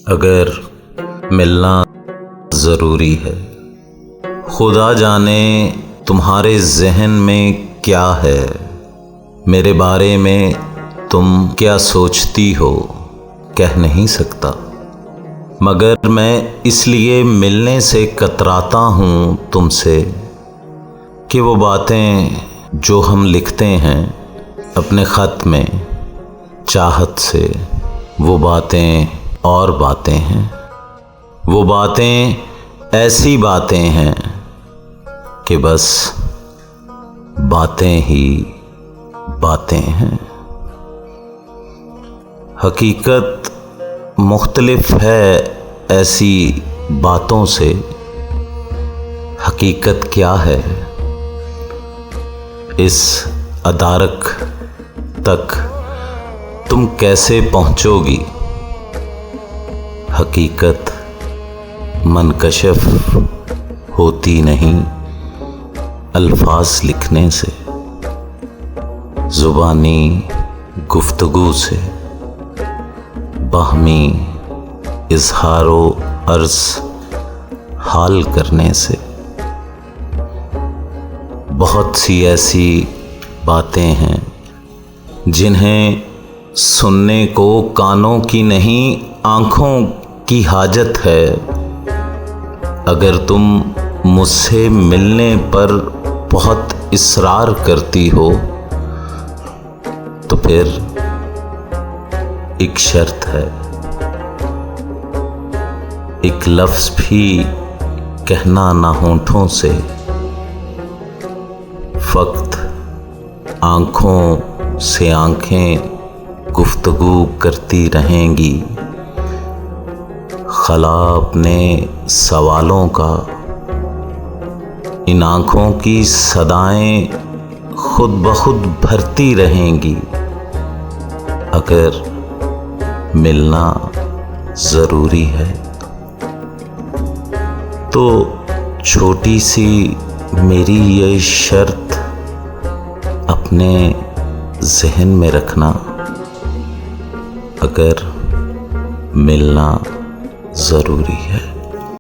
अगर मिलना ज़रूरी है, खुदा जाने तुम्हारे ज़हन में क्या है, मेरे बारे में तुम क्या सोचती हो कह नहीं सकता, मगर मैं इसलिए मिलने से कतराता हूँ तुमसे कि वो बातें जो हम लिखते हैं अपने ख़त में चाहत से, वो बातें और बातें हैं। वो बातें ऐसी बातें हैं कि बस बातें ही बातें हैं। हकीकत मुख्तलिफ है ऐसी बातों से। हकीकत क्या है, इस अदारक तक तुम कैसे पहुंचोगी। हकीकत मनकशफ होती नहीं अल्फाज लिखने से, ज़ुबानी गुफ्तगू से, बाहमी इज़हारो अर्ज़ हाल करने से। बहुत सी ऐसी बातें हैं जिन्हें सुनने को कानों की नहीं आँखों की हाजत है। अगर तुम मुझसे मिलने पर बहुत इसरार करती हो तो फिर एक शर्त है, एक लफ्ज़ भी कहना ना होठों से, फक्त आँखों से आँखें गुफ्तगू करती रहेंगी। खला अपने सवालों का, इन आँखों की सदाएं खुद ब खुद भरती रहेंगी। अगर मिलना ज़रूरी है तो छोटी सी मेरी ये शर्त अपने ज़हन में रखना। अगर मिलना ज़रूरी है।